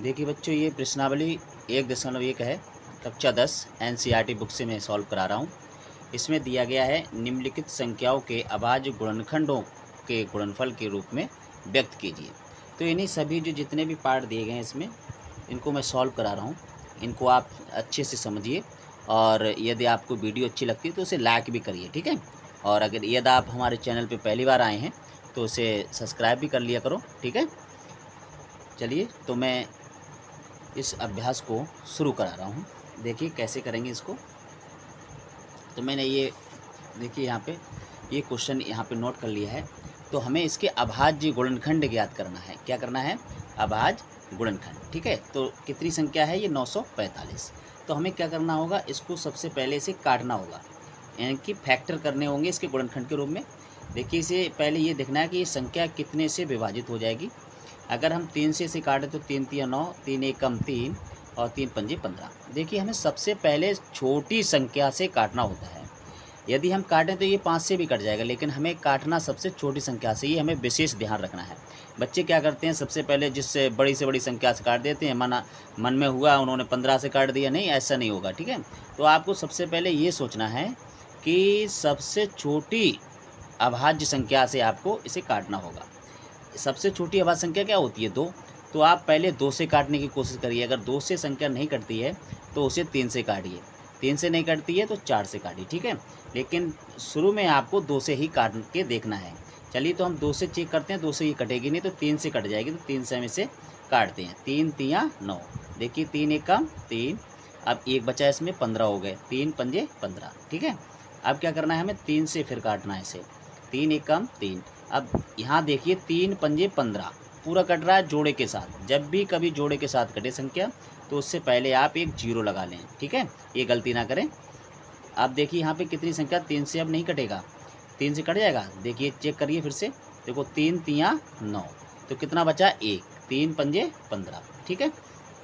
देखिए बच्चों, ये प्रश्नावली 1.1 है, कक्षा 10 एनसीईआरटी बुक से मैं सॉल्व करा रहा हूँ। इसमें दिया गया है निम्नलिखित संख्याओं के अभाज्य गुणनखंडों के गुणनफल के रूप में व्यक्त कीजिए। तो इन्हीं सभी जो जितने भी पार्ट दिए गए हैं इसमें, इनको मैं सॉल्व करा रहा हूँ। इनको आप अच्छे से समझिए और यदि आपको वीडियो अच्छी लगती है तो उसे लाइक भी करिए, ठीक है। और अगर यदि आप हमारे चैनल पर पहली बार आए हैं तो उसे सब्सक्राइब भी कर लिया करो, ठीक है। चलिए, तो मैं इस अभ्यास को शुरू करा रहा हूँ। देखिए कैसे करेंगे इसको। तो मैंने ये देखिए यहाँ पे ये क्वेश्चन यहाँ पे नोट कर लिया है। तो हमें इसके अभाज्य गुणनखंड ज्ञात करना है। क्या करना है? अभाज्य गुणनखंड, ठीक है। तो कितनी संख्या है ये? 945। तो हमें क्या करना होगा, इसको सबसे पहले इसे काटना होगा, यानी कि फैक्टर करने होंगे इसके गुणनखंड के रूप में। देखिए, इसे पहले ये देखना है कि ये संख्या कितने से विभाजित हो जाएगी। अगर हम 3 से इसे काटें तो 3 तिया 9, 3 एकम 3 और 3 पंजे 15। देखिए, हमें सबसे पहले छोटी संख्या से काटना होता है। यदि हम काटें तो ये 5 से भी कट जाएगा, लेकिन हमें काटना सबसे छोटी संख्या से, ये हमें विशेष ध्यान रखना है। बच्चे क्या करते हैं, सबसे पहले जिससे बड़ी से बड़ी संख्या से काट देते हैं, मन में हुआ उन्होंने 15 से काट दिया। नहीं, ऐसा नहीं होगा, ठीक है। तो आपको सबसे पहले ये सोचना है कि सबसे छोटी अभाज्य संख्या से आपको इसे काटना होगा। सबसे छोटी अभाज्य संख्या क्या होती है? 2। तो आप पहले 2 से काटने की कोशिश करिए। अगर 2 से संख्या नहीं कटती है तो उसे 3 से काटिए। 3 से नहीं कटती है तो 4 से काटिए, ठीक है। लेकिन शुरू में आपको 2 से ही काट के देखना है। चलिए, तो हम 2 से चेक करते हैं। 2 से ये कटेगी नहीं तो 3 से कट जाएगी, तो 3 से हम इसे काटते हैं। 3 तिया 9। देखिए, 3 एकम 3। अब एक बचा, इसमें 15 हो गए। 3 पंजे 15, ठीक है। अब क्या करना है, हमें 3 से फिर काटना है इसे। 3 एकम 3। अब यहाँ देखिए, 3 पंजे 15 पूरा कट रहा है जोड़े के साथ। जब भी कभी जोड़े के साथ कटे संख्या तो उससे पहले आप एक 0 लगा लें, ठीक है। ये गलती ना करें। आप देखिए यहाँ पे कितनी संख्या, 3 से अब नहीं कटेगा। 3 से कट जाएगा। देखिए, चेक करिए फिर से। देखो, 3 तिया 9, तो कितना बचा? 1। 3 पंजे 15, ठीक है।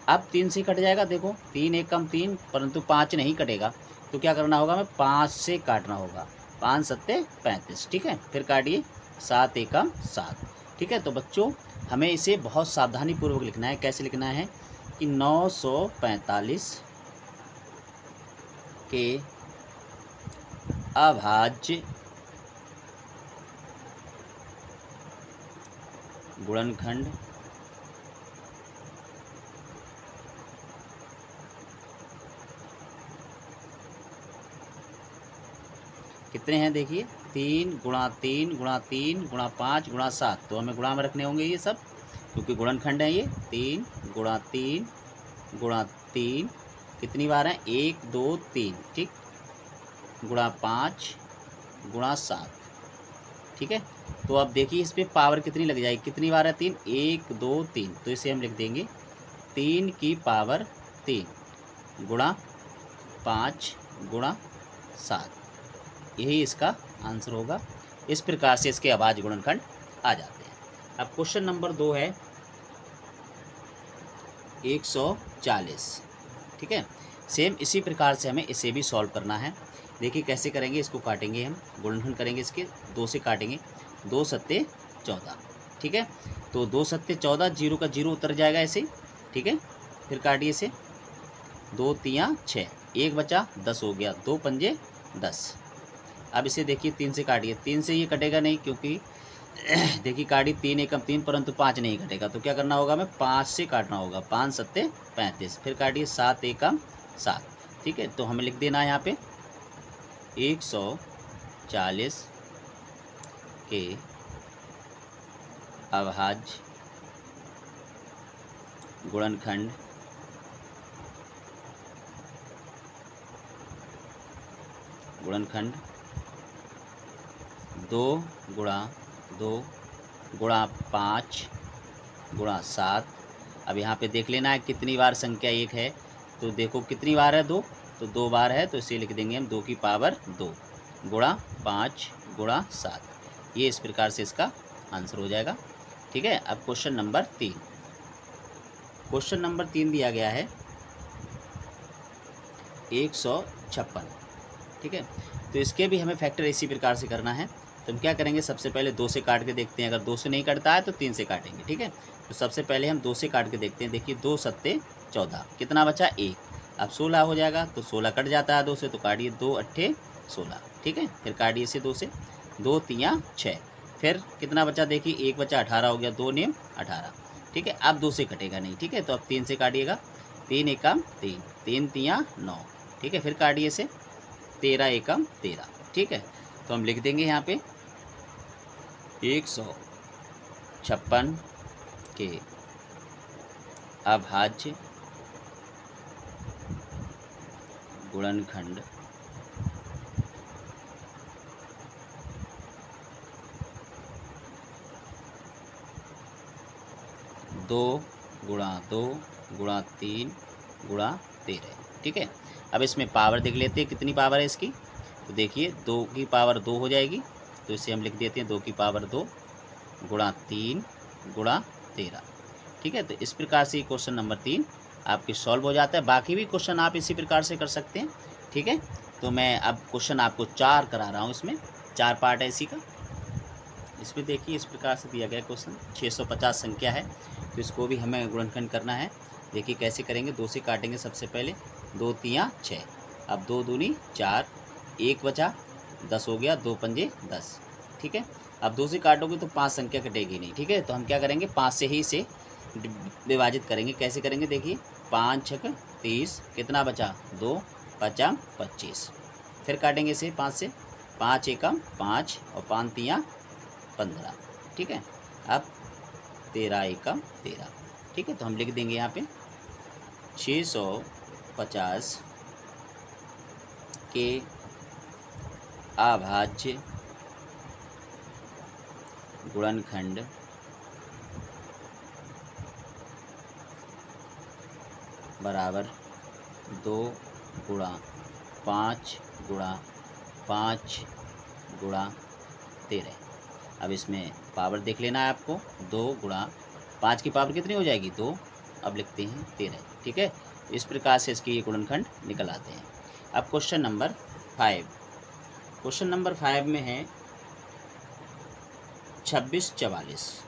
अब 3 से कट जाएगा। देखो, 3 एकम 3, परंतु 5 नहीं कटेगा। तो क्या करना होगा, हमें 5 से काटना होगा। 5 सत्ते 35, ठीक है। फिर काटिए। 7 एकम 7, ठीक है। तो बच्चों, हमें इसे बहुत सावधानी पूर्वक लिखना है। कैसे लिखना है कि 945 के अभाज्य गुणनखंड कितने हैं? देखिए, 3 गुणा 3 गुणा 3 गुणा 5 गुणा 7। तो हमें गुणा में रखने होंगे ये सब, क्योंकि गुणनखंड है ये। 3 गुणा 3 गुणा 3 कितनी बार है? 1 2 3, ठीक। गुणा 5 गुणा 7, ठीक है। तो अब देखिए, इस पर पावर कितनी लग जाएगी? कितनी बार है? 3। 1 2 3, तो इसे हम लिख देंगे 3 की पावर 3 गुणा 5 गुणा 7। यही इसका आंसर होगा। इस प्रकार से इसके अभाज्य गुणनखंड आ जाते हैं। अब क्वेश्चन नंबर 2 है 140, ठीक है। सेम इसी प्रकार से हमें इसे भी सॉल्व करना है। देखिए कैसे करेंगे। इसको काटेंगे, हम गुणनखंड करेंगे इसके। 2 से काटेंगे। 2 सत्ते 14, ठीक है। तो 2 सत्ते 14, 0 का 0 उतर जाएगा ऐसे, ठीक है। फिर काटिए इसे। 2 तिया 6, 1 बचा, 10 हो गया। 2 पंजे 10। अब इसे देखिए, 3 से काटिए। 3 से ये कटेगा नहीं, क्योंकि देखिए काटी 3 एकम 3, परंतु 5 नहीं कटेगा। तो क्या करना होगा, हमें 5 से काटना होगा। 5 सत्ते 35। फिर काटिए। 7 एकम 7, ठीक है। तो हमें लिख देना है यहाँ पे 140 के अभाज्य गुणनखंड गुणनखंड 2 गुणा 2 गुणा 5 गुणा 7। अब यहाँ पे देख लेना है कितनी बार संख्या 1 है। तो देखो कितनी बार है? 2। तो 2 बार है, तो इसे लिख देंगे हम 2 की पावर 2 गुणा 5 गुणा 7। ये इस प्रकार से इसका आंसर हो जाएगा, ठीक है। अब क्वेश्चन नंबर 3। क्वेश्चन नंबर 3 दिया गया है 156, ठीक है। तो इसके भी हमें फैक्टर इसी प्रकार से करना है। तो हम क्या करेंगे, सबसे पहले 2 से काट के देखते हैं। अगर 2 से नहीं कटता है तो 3 से काटेंगे, ठीक है। तो सबसे पहले हम 2 से काट के देखते हैं। देखिए 2 सत्ते 14, कितना बचा 1। अब 16 हो जाएगा, तो 16 कट जाता है 2 से, तो काटिए 2 अट्ठे 16, ठीक है। फिर काटिए इसे 2 से, 2 तियाँ 6, फिर कितना बचा देखिए 1 बचा 18 हो गया, 2 नेम 18, ठीक है। अब 2 से कटेगा नहीं, ठीक है। तो अब 3 से काटिएगा, 3 एकम 3, 3 तियाँ 9, ठीक है। फिर काटिए इसे, 13 एकम 13, ठीक है। तो हम लिख देंगे यहाँ पे 156 के अभाज्य गुणनखंड दो गुणा 2 गुणा 3 गुणा 13, ठीक है। अब इसमें पावर देख लेते हैं कितनी पावर है इसकी। तो देखिए 2 की पावर 2 हो जाएगी, तो इसे हम लिख देते हैं 2 की पावर 2 गुणा 3 गुणा 13, ठीक है। तो इस प्रकार से क्वेश्चन नंबर 3 आपके सॉल्व हो जाता है। बाकी भी क्वेश्चन आप इसी प्रकार से कर सकते हैं, ठीक है। तो मैं अब क्वेश्चन आपको 4 करा रहा हूँ, इसमें 4 पार्ट है इसी का। इसमें देखिए इस प्रकार से दिया गया क्वेश्चन, 650 संख्या है, तो इसको भी हमें गुणनखंड करना है। देखिए कैसे करेंगे, 2 से काटेंगे सबसे पहले, 2 तियाँ 6, अब 2 दूनी 4, 1 बचा 10 हो गया, 2 पंजे 10, ठीक है। अब 2 से काटोगे तो 5 संख्या कटेगी नहीं, ठीक है। तो हम क्या करेंगे, 5 से ही इसे विभाजित करेंगे। कैसे करेंगे देखिए, 5 छक 30, कितना बचा 2, 5 25, फिर काटेंगे इसे 5 से, 5 एकम 5 और 5 तियाँ 15, ठीक है। अब 13 एकम 13, ठीक है। तो हम लिख देंगे यहाँ पे 650 के अभाज्य गुणनखंड बराबर 2 गुणा 5 गुणा 5 गुणा 13। अब इसमें पावर देख लेना है आपको, 2 गुणा 5 की पावर कितनी हो जाएगी 2, अब लिखते हैं 13, ठीक है। इस प्रकार से इसके ये गुणनखंड निकल आते हैं। अब क्वेश्चन नंबर 5, क्वेश्चन नंबर 5 में है 2644,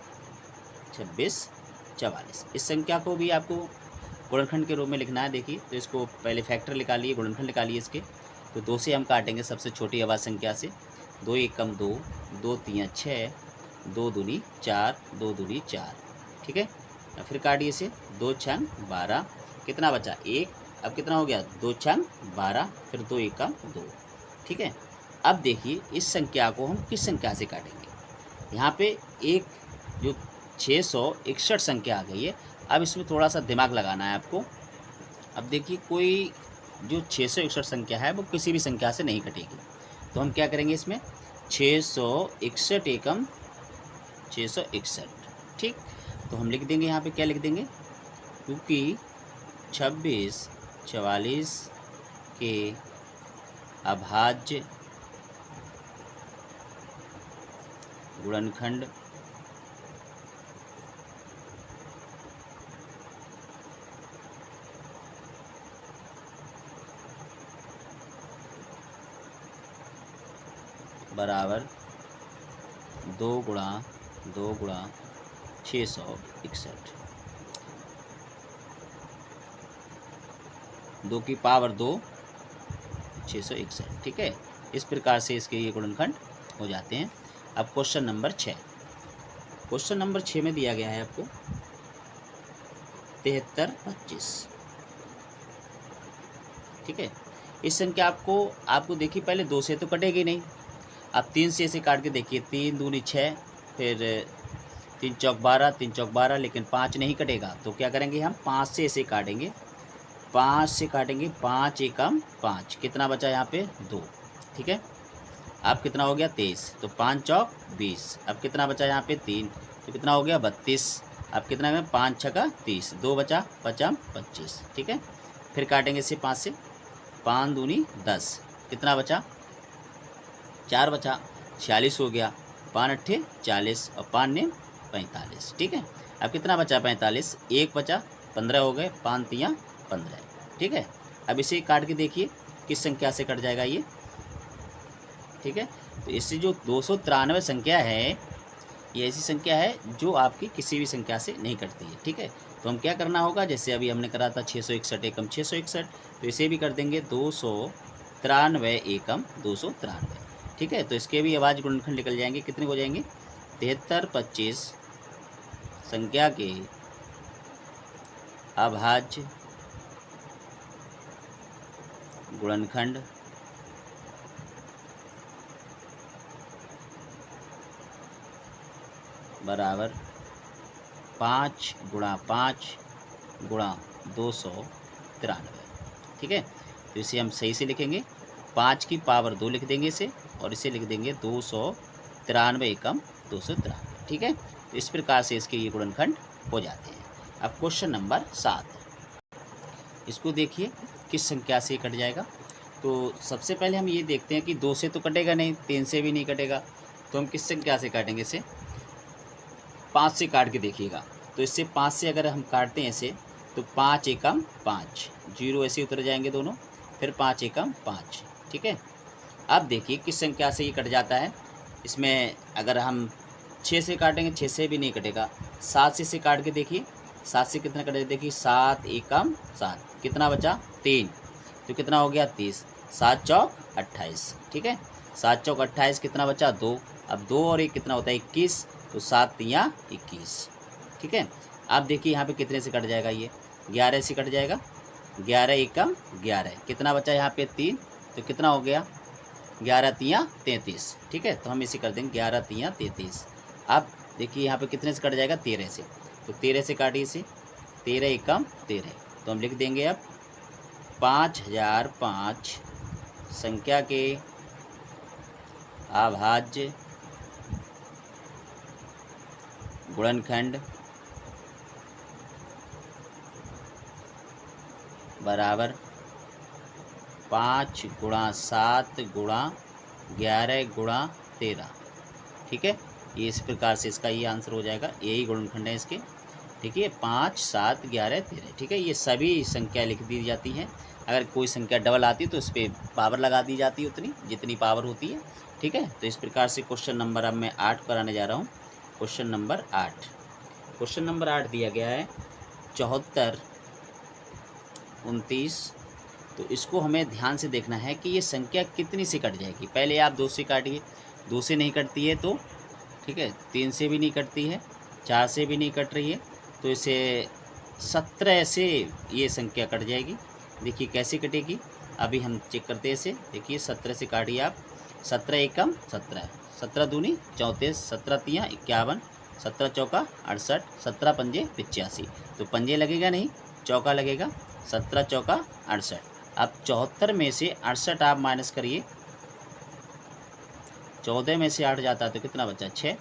2644। इस संख्या को भी आपको गुणनखंड के रूप में लिखना है। देखिए तो इसको पहले फैक्टर निकालिए, गुणनखंड निकालिए इसके। तो 2 से हम काटेंगे सबसे छोटी आवाज़ संख्या से, 2 एकम 2, 2 तियाँ 6, 2 दूनी 4, 2 दूनी 4, ठीक है। फिर काटिए इसे, 2 छंग 12, कितना बचा 1, अब कितना हो गया 2 छंग 12, फिर 2 एकम 2, ठीक है। अब देखिए इस संख्या को हम किस संख्या से काटेंगे। यहाँ पे एक जो 661 संख्या आ गई है। अब इसमें थोड़ा सा दिमाग लगाना है आपको। अब देखिए कोई जो 661 संख्या है वो किसी भी संख्या से नहीं कटेगी। तो हम क्या करेंगे इसमें, 661 एकम 661, ठीक। तो हम लिख देंगे यहाँ पे, क्या लिख देंगे, क्योंकि 2644 के अभाज्य गुणनखंड बराबर 2 गुणा 2 गुणा 661, 2 की पावर 2, 661, ठीक है। इस प्रकार से इसके ये गुणनखंड हो जाते हैं। अब क्वेश्चन नंबर 6, क्वेश्चन नंबर 6 में दिया गया है आपको 7325, ठीक है। इस संख्या आपको देखिए पहले 2 से तो कटेगी नहीं। अब 3 से इसे काट के देखिए, 3 दूनी 6, फिर 3 चौक 12, 3 चौक 12, लेकिन 5 नहीं कटेगा। तो क्या करेंगे हम, 5 से इसे काटेंगे, 5 से काटेंगे, 5 एकम 5, कितना बचा यहाँ पे 2, ठीक है। अब कितना हो गया 23, तो 5 चौक 20, अब कितना बचा यहाँ पे 3, तो कितना हो गया 32, अब कितना है 5 छका 30, 2 बचा 5 25, ठीक है। फिर काटेंगे इसे 5 से, 5 दूनी 10, कितना बचा 4 बचा, 46 हो गया, 5 अट्ठे 40 और 5 ने 45, ठीक है। अब कितना बचा 45, 1 बचा, 15 हो गए, 5 तियाँ 15, ठीक है। अब इसे काट के देखिए किस संख्या से कट जाएगा ये, ठीक है। तो इससे जो 293 संख्या है, ये ऐसी संख्या है जो आपकी किसी भी संख्या से नहीं कटती है। ठीक है, तो हम क्या करना होगा, जैसे अभी हमने करा था 661 एकम 661, तो इसे भी कर देंगे 293 एकम 293। ठीक है, तो इसके भी अभाज्य गुणनखंड निकल जाएंगे। कितने हो जाएंगे, 7325 संख्या के अभाज्य गुणनखंड बराबर 5 गुणा 5 गुणा 293। ठीक है, तो इसे हम सही से लिखेंगे, 5 की पावर 2 लिख देंगे इसे, और इसे लिख देंगे 293 एकम 293। ठीक है, तो इस प्रकार से इसके ये गुणनखंड हो जाते हैं। अब क्वेश्चन नंबर 7, इसको देखिए किस संख्या से कट जाएगा। तो सबसे पहले हम ये देखते हैं कि 2 से तो कटेगा नहीं, 3 से भी नहीं कटेगा, तो हम किस संख्या से काटेंगे इसे, 5 से काट के देखिएगा। तो इससे 5 से अगर हम काटते हैं इसे, तो 5 एकम 5, 0 ऐसे उतर जाएंगे दोनों, फिर 5 एकम 5। ठीक है, अब देखिए किस संख्या से ये कट जाता है। इसमें अगर हम 6 से काटेंगे, 6 से भी नहीं कटेगा। 7 से काट के देखिए, 7 से कितना कटेगा, देखिए 7 एकम 7, कितना बचा 3, तो कितना हो गया 30, 7 चौक 28। ठीक है, 7 चौक 28, कितना बचा 2, अब 2 और 1 कितना होता है 21, तो 7 तियाँ 21। ठीक है, अब देखिए यहाँ पे कितने से कट जाएगा, ये 11 से कट जाएगा, 11 एकम 11, कितना बचा यहाँ पे 3, तो कितना हो गया 11 तियाँ 33। ठीक है, तो हम इसे कर देंगे 11 तियाँ 33। अब देखिए यहाँ पे कितने से कट जाएगा, 13 से, तो 13 से काटिए इसे, 13 एकम 13, तो हम लिख देंगे अब 5005 संख्या के अभाज्य गुणनखंड बराबर 5 गुणा 7 गुणा 11 गुणा 13। ठीक है, ये इस प्रकार से इसका ये आंसर हो जाएगा, यही गुणनखंड है इसके। ठीक है, 5 7 11 13। ठीक है, ये सभी संख्या लिख दी जाती हैं। अगर कोई संख्या डबल आती है तो उस पर पावर लगा दी जाती है, उतनी जितनी पावर होती है। ठीक है, तो इस प्रकार से क्वेश्चन नंबर अब मैं 8 कराने जा रहा हूँ। क्वेश्चन नंबर 8, क्वेश्चन नंबर 8 दिया गया है 74 29। तो इसको हमें ध्यान से देखना है कि ये संख्या कितनी से कट जाएगी। पहले आप 2 से काटिए, 2 से नहीं कटती है तो ठीक है, 3 से भी नहीं कटती है, 4 से भी नहीं कट रही है, तो इसे 17 से ये संख्या कट जाएगी। देखिए कैसे कटेगी, अभी हम चेक करते हैं इसे। देखिए 17 से काटिए आप, 17 एकम 17, 17 दूनी 34, 17 तियाँ 51, 17 चौका 68, 17 पंजे 85, तो पंजे लगेगा नहीं, चौका लगेगा, 17 चौका 68। अब 74 में से 68 आप माइनस करिए, 14 में से 8 जाता है तो कितना बचा 6।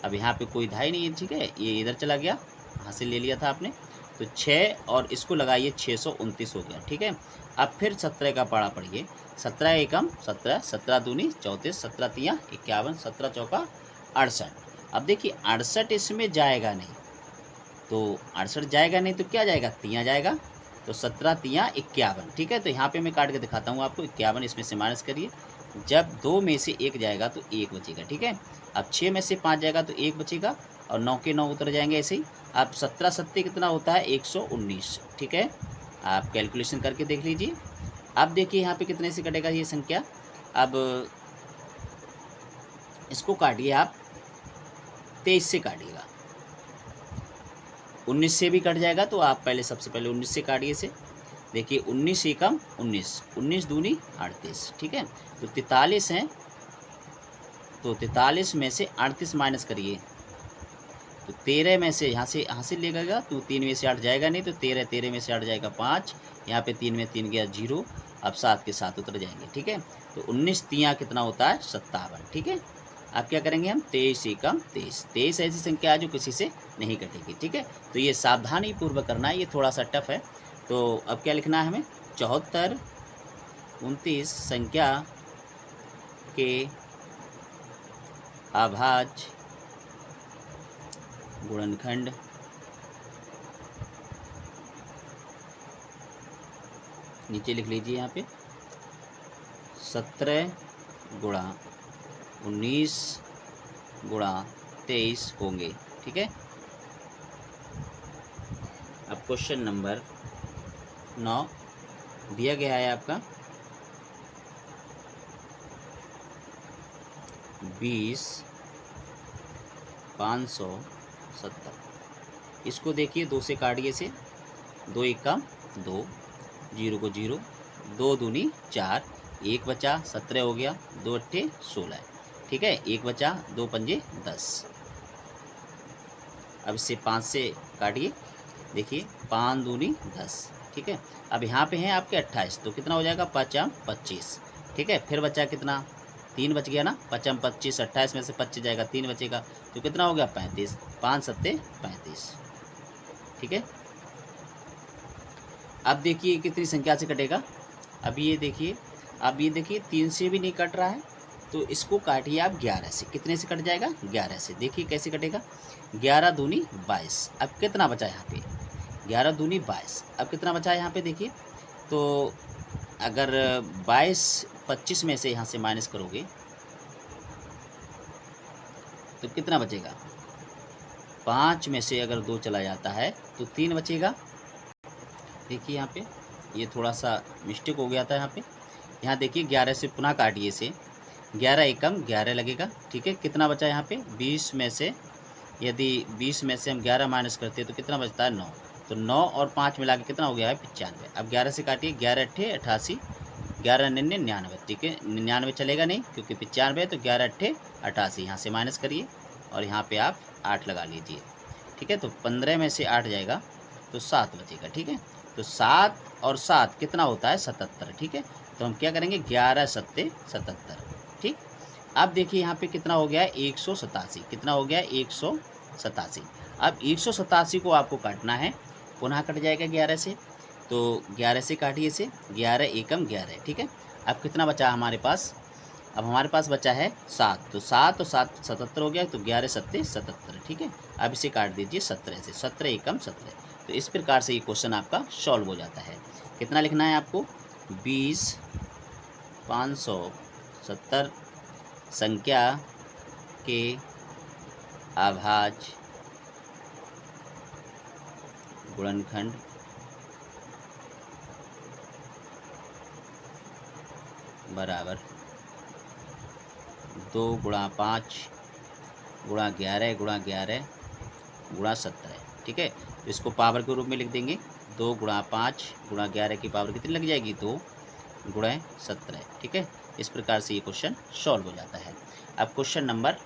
अब यहाँ पे कोई धाई नहीं है, ठीक है, ये इधर चला गया, हासिल ले लिया था आपने, तो 6 और इसको लगाइए 629 हो गया। ठीक है, अब फिर 17 का पाड़ा पढ़िए, 17 एकम 17, 17 दूनी 34, 17 तियाँ 51, 17 चौका 68। अब देखिए 68 इसमें जाएगा नहीं, तो 68 जाएगा नहीं तो क्या जाएगा, तियाँ जाएगा, तो 17 तियाँ 51। ठीक है, तो यहाँ पे मैं काट के दिखाता हूँ आपको, 51 इसमें से माइनस करिए, जब 2 में से 1 जाएगा तो 1 बचेगा। ठीक है, अब 6 में से 5 जाएगा तो 1 बचेगा, और 9 के 9 उतर जाएंगे ऐसे ही। अब 17 सत्ते कितना होता है 119। ठीक है, आप कैलकुलेशन करके देख लीजिए। अब देखिए यहाँ पे कितने से कटेगा ये संख्या, अब इसको काटिए आप, 23 से काटिएगा, 19 से भी कट जाएगा, तो आप पहले सबसे पहले 19 से काटिए इसे। देखिए 19 एकम 19, 19 दूनी 38। ठीक है, तो 43 हैं, तो 43 में से 38 माइनस करिए, तो 13 में से यहाँ से लेगा, तो 3 में से 8 जाएगा नहीं, तो 13 में से 8 जाएगा 5, यहाँ पे 3 में 3 गया 0, अब 7 के 7 उतर जाएंगे। ठीक है, तो 19 तियाँ कितना होता है 57। ठीक है, अब क्या करेंगे हम, 23 एकम 23। 23 ऐसी संख्या है जो किसी से नहीं कटेगी। ठीक है, तो ये सावधानी पूर्वक करना है, ये थोड़ा सा टफ है। तो अब क्या लिखना है हमें, 74 29 संख्या के अभाज्य गुणनखंड नीचे लिख लीजिए यहाँ पे, 17 गुणा 19 गुणा 23 होंगे। ठीक है। अब क्वेश्चन नंबर 9 दिया गया है आपका 20,570। इसको देखिए 2 से काटिए से, 2 एकम 2, 0 को 0, 2 दूनी 4, 1 बचा 17 हो गया, 2 अट्ठे 16। ठीक है, 1 बचा, 2 पंजे 10। अब इससे 5 से काटिए, देखिए 5 दूनी 10। ठीक है, अब यहाँ पे हैं आपके 28, तो कितना हो जाएगा 5 25। ठीक है, फिर बचा कितना, 3 बच गया ना, 5 25, 28 में से 25 जाएगा, 3 बचेगा, तो कितना हो गया 35, 5 सत्ते 35। ठीक है, अब देखिए कितनी संख्या से कटेगा। अब ये देखिए, 3 से भी नहीं कट रहा है, तो इसको काटिए आप 11 से। कितने से कट जाएगा, 11 से। देखिए कैसे कटेगा, 11 दूनी 22। अब कितना बचा यहाँ पे, 11 दूनी 22। अब कितना बचा है यहाँ पे, देखिए तो अगर 22 25 में से यहाँ से माइनस करोगे तो कितना बचेगा, 5 में से अगर 2 चला जाता है तो 3 बचेगा। देखिए यहाँ पे ये थोड़ा सा मिस्टेक हो गया था यहाँ पे। यहाँ देखिए 11 से पुनः काटिए से, 11 एकम 11 लगेगा। ठीक है, कितना बचा यहाँ पे, 20 में से यदि 20 में से हम 11 माइनस करते हैं तो कितना बचता है 9, तो 9 और 5 मिला के कितना हो गया है 95। अब 11 से काटिए, 11 अट्ठे 88, 11 99 99। ठीक है, 99 चलेगा नहीं क्योंकि 95 है, तो 11 अट्ठे 88, यहाँ से माइनस करिए और यहाँ पे आप 8 लगा लीजिए। ठीक है, तो 15 में से 8 जाएगा तो 7 बचेगा। ठीक है, तो 7 और 7 कितना होता है 77। ठीक है, तो हम क्या करेंगे, 11 सत्ते 77। ठीक, अब देखिए यहाँ पे कितना हो गया है 187। कितना हो गया है 187। अब 187 को आपको काटना है, पुनः कट जाएगा 11 से, तो 11 से काटिए से, 11 एकम 11। ठीक है, अब कितना बचा हमारे पास, अब हमारे पास बचा है 7, तो 7 और 7 77 हो गया, तो 11 सत्ते 77। ठीक है, अब इसे काट दीजिए 17 से, 17 एकम 17। तो इस प्रकार से ये क्वेश्चन आपका सॉल्व हो जाता है। कितना लिखना है आपको, 20,570 संख्या के अभाज्य गुणनखंड बराबर 2 गुणा 5 गुणा 11 गुणा 11 गुणा 17। ठीक है, तो इसको पावर के रूप में लिख देंगे, 2 गुणा 5 गुणा 11 की पावर कितनी लग जाएगी, 2 गुणा 17। ठीक है, इस प्रकार से ये क्वेश्चन सॉल्व हो जाता है। अब क्वेश्चन नंबर,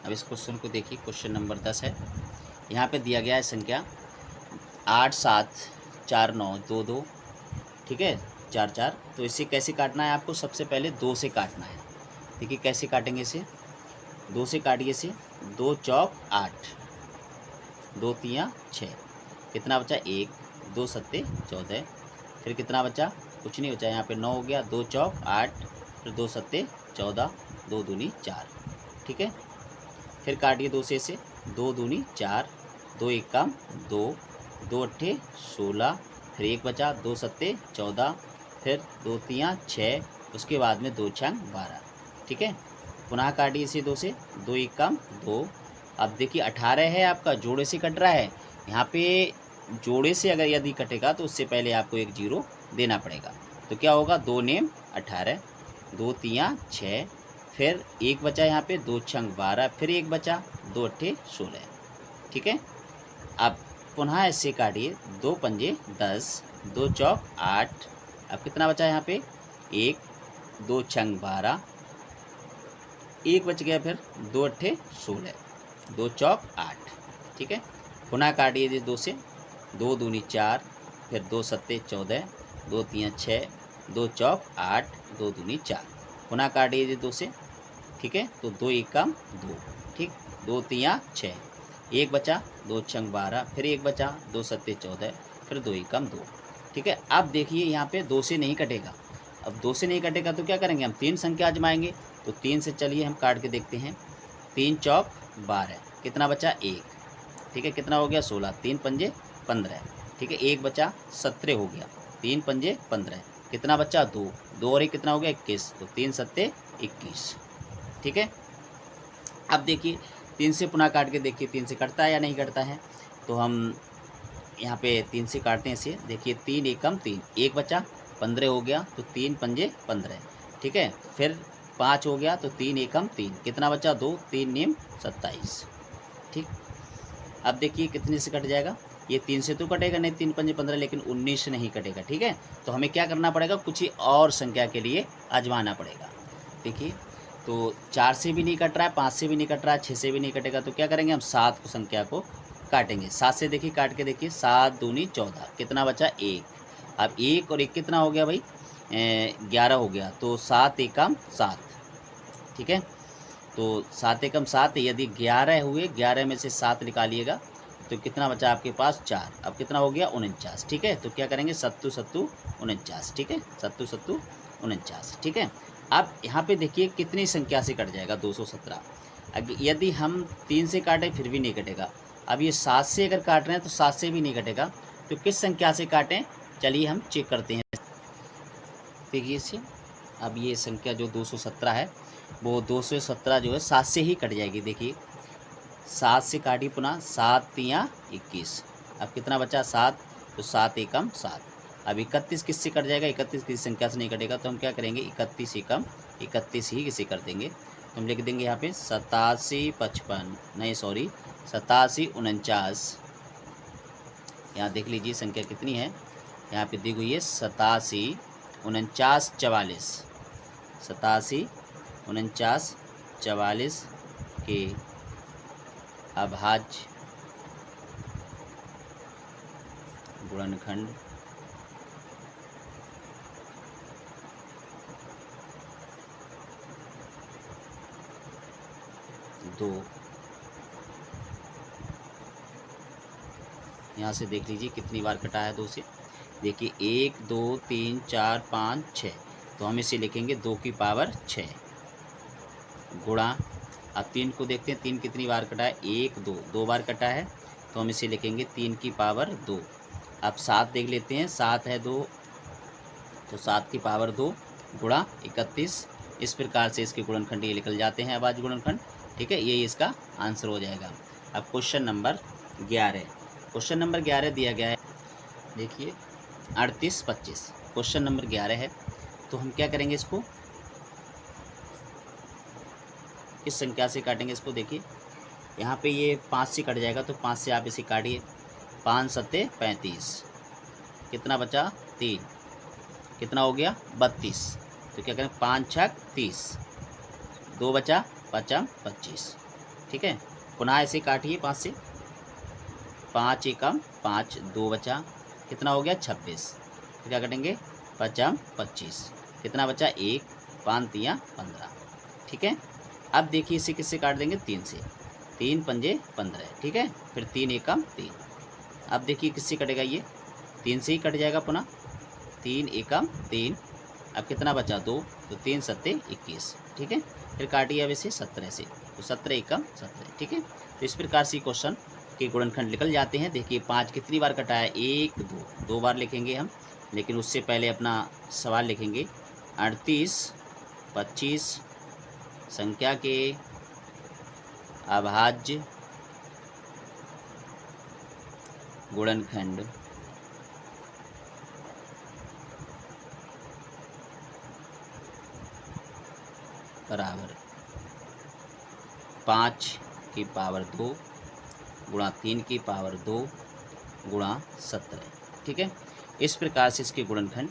अब इस क्वेश्चन को देखिए, क्वेश्चन नंबर 10 है। यहाँ पे दिया गया है संख्या 8 7 4 9 2 2। ठीक है, 4 4। तो इसे कैसे काटना है आपको, सबसे पहले 2 से काटना है। देखिए कैसे काटेंगे इसे, 2 से काटिए से, 2 चौक 8, 2 तियाँ 6, कितना बचा 1, 2 सत्ते 14। फिर कितना बचा, कुछ नहीं बचा, यहाँ पे 9 हो गया, 2 चौक 8, फिर 2 सत्ते 14, 2 दूनी 4। ठीक है, फिर काटिए 2 से, 2 दूनी 4, 2 एकम 2, 2 अट्ठे 16, फिर 1 बचा, 2 सत्ते 14, फिर 2 तियाँ 6, उसके बाद में 2 छंग 12। ठीक है, पुनः काटिए इसे 2 से, 2 एकम 2। अब देखिए 18 है आपका, जोड़े से कट रहा है। यहाँ पे जोड़े से अगर यदि कटेगा तो उससे पहले आपको एक 0 देना पड़ेगा, तो क्या होगा, 2 नेम 18, 2 तियाँ 6, फिर 1 बचा यहाँ पे, 2 छंग 12, फिर 1 बचा, 2 अट्ठे 16। ठीक है, अब पुनः इससे काटिए, 2 पंजे 10, 2 चौक 8, अब कितना बचा यहाँ पे, 1, 2 छंग 12, 1 बच गया, फिर 2 अट्ठे 16, 2 चौक 8। ठीक है, पुनः काटिए 2 से, 2 दूनी 4, फिर 2 सत्ते 14, 2 तियाँ 6, 2 चौक 8, 2 दूनी 4, पुनः काटिए 2 से। ठीक है, तो 2 एकम 2, ठीक, 2 तियाँ 6, 1 बचा, 2 छंग 12, फिर 1 बचा, 2 सत्ते 14, फिर 2 एकम 2। ठीक है, अब देखिए यहाँ पे 2 से नहीं कटेगा। अब 2 से नहीं कटेगा तो क्या करेंगे, हम 3 संख्या आजमाएंगे। तो 3 से चलिए हम काट के देखते हैं, 3 चौक 12, कितना बचा 1। ठीक है, कितना हो गया 16, 3 पंजे 15। ठीक है, 1 बचा, 17 हो गया, 3 पंजे 15, कितना बचा 2, 2 और 1 कितना हो गया 21, तो 3 सत्ते 21। ठीक है। अब देखिए 3 से पुनः काट के देखिए 3 से कटता है या नहीं कटता है। तो हम यहाँ पे 3 से काटते हैं इसे। देखिए 3 एकम 3, 1 बचा, 15 हो गया तो 3 पंजे 15, ठीक है। फिर 5 हो गया तो 3 एकम 3, कितना बचा 2, 3 नीम 27, ठीक। अब देखिए कितने से कट जाएगा, ये 3 से तो कटेगा नहीं, 3 पंजे 15, लेकिन 19 से नहीं कटेगा, ठीक है। तो हमें क्या करना पड़ेगा, कुछ ही और संख्या के लिए आजमाना पड़ेगा। देखिए तो 4 से भी नहीं कट रहा है, 5 से भी नहीं कट रहा है, 6 से भी नहीं कटेगा, तो क्या करेंगे हम 7 को संख्या को काटेंगे। 7 से देखिए काट के देखिए, 7 दूनी 14, कितना बचा 1। अब 1 और 1 कितना हो गया भाई, 11 हो गया, तो 7 एकम 7, ठीक है। तो 7 एकम 7, यदि 11 हुए, 11 में से 7 निकालिएगा तो कितना बचा आपके पास 4। अब कितना हो गया 49, ठीक है। तो क्या करेंगे, सत्तू सत्तू 49, ठीक है, सत्तू सत्तू 49, ठीक है। अब यहाँ पे देखिए कितनी संख्या से कट जाएगा 217। यदि हम 3 से काटें फिर भी नहीं कटेगा। अब ये 7 से अगर काट रहे हैं तो 7 से भी नहीं कटेगा, तो किस संख्या से काटें, चलिए हम चेक करते हैं। देखिए इसे, अब ये संख्या जो 217 है वो 217 जो है 7 से ही कट जाएगी। देखिए 7 से काटी पुनः, 7 तियाँ 21, अब कितना बचा 7, तो 7 एकम 7। अब 31 किससे कट जाएगा, 31 किसी संख्या से नहीं कटेगा, तो हम क्या करेंगे 31 एकम 31 ही किसे कर देंगे, तो हम लिख देंगे यहाँ पे 87 55, नहीं सॉरी 87 49। यहाँ देख लीजिए संख्या कितनी है, यहाँ पे दी हुई है 87 49 44, 87 49 44 के अभाज्य गुणनखंड दो। यहाँ से देख लीजिए कितनी बार कटा है 2 से। देखिए 1 2 3 4 5 6, तो हम इसे लिखेंगे 2 की पावर 6 गुणा। अब 3 को देखते हैं 3 कितनी बार कटा है, 1 2, 2 बार कटा है, तो हम इसे लिखेंगे 3 की पावर 2। अब 7 देख लेते हैं, 7 है 2, तो 7 की पावर 2 गुणा 31। इस प्रकार से इसके गुणनखंड ये निकल जाते हैं, अभाज्य गुणनखंड, ठीक है। ये इसका आंसर हो जाएगा। अब क्वेश्चन नंबर 11, क्वेश्चन नंबर 11 दिया गया है, देखिए 38 25, क्वेश्चन नंबर 11 है। तो हम क्या करेंगे, इसको किस संख्या से काटेंगे इसको। देखिए यहाँ पे ये 5 से कट जाएगा, तो 5 से आप इसे काटिए, 5 सत्ते 35, कितना बचा 3, कितना हो गया 32, तो क्या करें 5 छक 30, 2 बचा 5 25, ठीक है। पुनः इसे काटिए 5 से, 5 एकम 5, 2 बचा, कितना हो गया 26, तो क्या कटेंगे 5 25, कितना बचा 1, 5 तियाँ 15, ठीक है। अब देखिए इसे किससे काट देंगे, 3 से, 3 पंजे 15, ठीक है। फिर 3 एकम 3, अब देखिए किससे कटेगा, ये 3 से ही कट जाएगा पुनः, 3 एकम 3, अब कितना बचा 2, तो 3 सत्ते 21, ठीक है। फिर काटिए अब इसे 17 से, तो 17 एकम 17, ठीक है। तो इस प्रकार से क्वेश्चन के गुणनखंड निकल जाते हैं। देखिए 5 कितनी बार कटा है, 1 2, 2 बार लिखेंगे हम, लेकिन उससे पहले अपना सवाल लिखेंगे। 38 25 संख्या के अभाज्य गुणनखंड बराबर 5 की पावर 2 गुणा 3 की पावर 2 गुणा 17, ठीक है। इस प्रकार से इसके गुणनखंड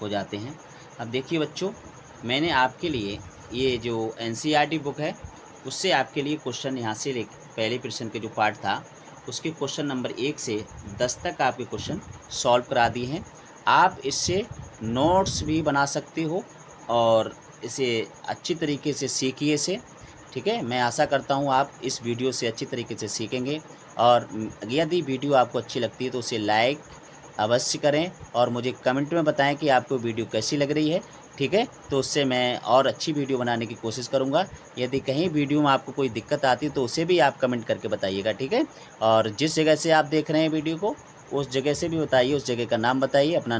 हो जाते हैं। अब देखिए बच्चों, मैंने आपके लिए ये जो एनसीईआरटी बुक है उससे आपके लिए क्वेश्चन यहाँ से पहले प्रश्न के जो पार्ट था उसके क्वेश्चन नंबर 1 से 10 तक आपके क्वेश्चन सॉल्व करा दिए हैं। आप इससे नोट्स भी बना सकते हो और इसे अच्छी तरीके से सीखिए इसे, ठीक है। मैं आशा करता हूँ आप इस वीडियो से अच्छी तरीके से सीखेंगे, और यदि वीडियो आपको अच्छी लगती है तो उसे लाइक अवश्य करें और मुझे कमेंट में बताएं कि आपको वीडियो कैसी लग रही है, ठीक है। तो उससे मैं और अच्छी वीडियो बनाने की कोशिश करूंगा। यदि कहीं वीडियो में आपको कोई दिक्कत आती है तो उसे भी आप कमेंट करके बताइएगा, ठीक है। और जिस जगह से आप देख रहे हैं वीडियो को उस जगह से भी बताइए, उस जगह का नाम बताइए, अपना